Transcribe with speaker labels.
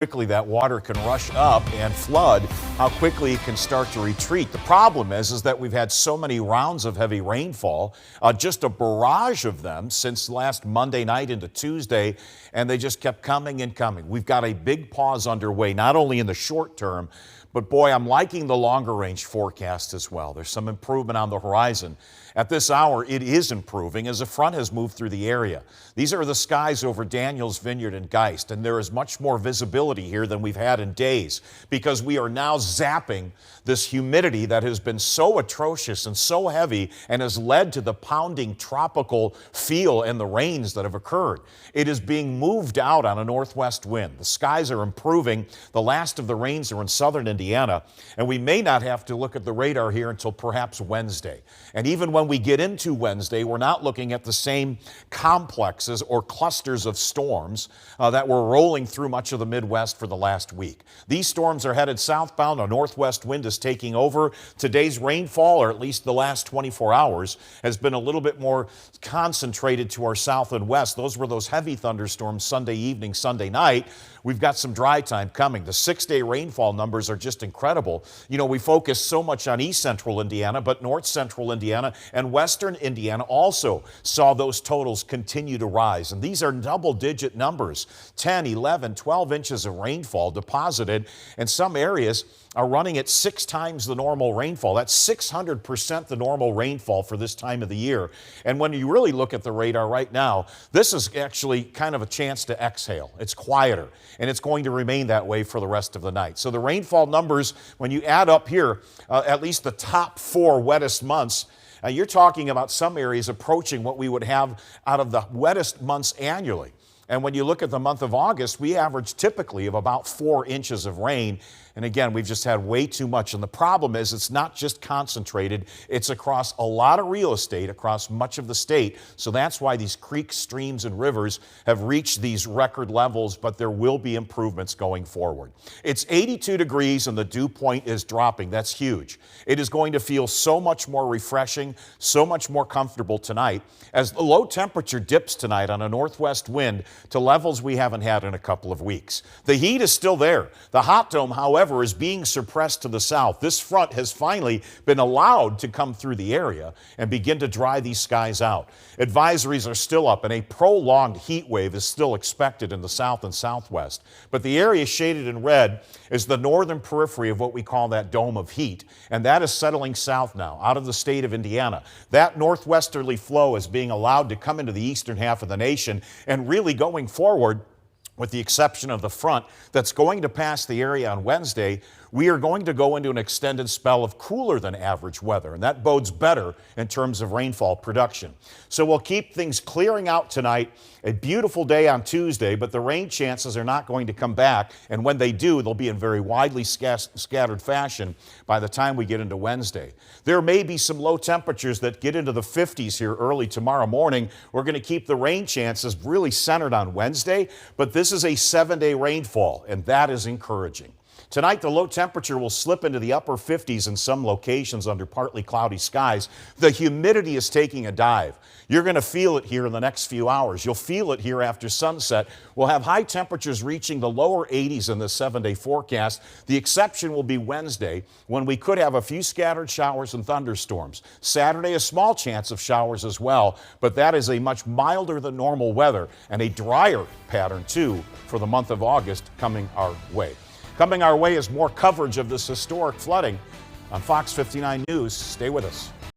Speaker 1: quickly that water can rush up and flood, how quickly it can start to retreat. The problem is that we've had so many rounds of heavy rainfall, just a barrage of them since last Monday night into Tuesday, and they just kept coming and coming. We've got a big pause underway, not only in the short term, but boy, I'm liking the longer range forecast as well. There's some improvement on the horizon. At this hour, it is improving as a front has moved through the area. These are the skies over Daniels Vineyard and Geist, and there is much more visibility here than we've had in days because we are now zapping this humidity that has been so atrocious and so heavy and has led to the pounding tropical feel and the rains that have occurred. It is being moved out on a northwest wind. The skies are improving. The last of the rains are in southern Indiana, and we may not have to look at the radar here until perhaps Wednesday. And even when we get into Wednesday, we're not looking at the same complexes or clusters of storms that were rolling through much of the Midwest for the last week. These storms are headed southbound. A northwest wind is taking over. Today's rainfall, or at least the last 24 hours, has been a little bit more concentrated to our south and west. Those were those heavy thunderstorms Sunday evening, Sunday night. We've got some dry time coming. The 6-day rainfall numbers are just incredible. You know, we focus so much on east central Indiana, but north central Indiana and western Indiana also saw those totals continue to rise. And these are double-digit numbers, 10, 11, 12 inches of rainfall deposited, and some areas are running at 6 times the normal rainfall. That's 600% the normal rainfall for this time of the year. And when you really look at the radar right now, this is actually kind of a chance to exhale. It's quieter, and it's going to remain that way for the rest of the night. So the rainfall numbers, when you add up here, at least the top 4 wettest months, you're talking about some areas approaching what we would have out of the wettest months annually. And when you look at the month of August, we average typically of about 4 inches of rain. And again, we've just had way too much. And the problem is it's not just concentrated, it's across a lot of real estate, across much of the state. So that's why these creeks, streams, and rivers have reached these record levels, but there will be improvements going forward. It's 82 degrees and the dew point is dropping. That's huge. It is going to feel so much more refreshing, so much more comfortable tonight as the low temperature dips tonight on a northwest wind to levels we haven't had in a couple of weeks. The heat is still there. The hot dome, however, is being suppressed to the south. This front has finally been allowed to come through the area and begin to dry these skies out. Advisories are still up, and a prolonged heat wave is still expected in the south and southwest. But the area shaded in red is the northern periphery of what we call that dome of heat, and that is settling south now, out of the state of Indiana. That northwesterly flow is being allowed to come into the eastern half of the nation, and really going forward, with the exception of the front that's going to pass the area on Wednesday, we are going to go into an extended spell of cooler than average weather, and that bodes better in terms of rainfall production. So we'll keep things clearing out tonight. A beautiful day on Tuesday, but the rain chances are not going to come back, and when they do, they'll be in very widely scattered fashion by the time we get into Wednesday. There may be some low temperatures that get into the 50s here early tomorrow morning. We're going to keep the rain chances really centered on Wednesday, but this is a 7-day rainfall, and that is encouraging. Tonight, the low temperature will slip into the upper 50s in some locations under partly cloudy skies. The humidity is taking a dive. You're going to feel it here in the next few hours. You'll feel it here after sunset. We'll have high temperatures reaching the lower 80s in the 7-day forecast. The exception will be Wednesday, when we could have a few scattered showers and thunderstorms. Saturday, a small chance of showers as well, but that is a much milder than normal weather and a drier pattern, too, for the month of August coming our way. Coming our way is more coverage of this historic flooding on Fox 59 News. Stay with us.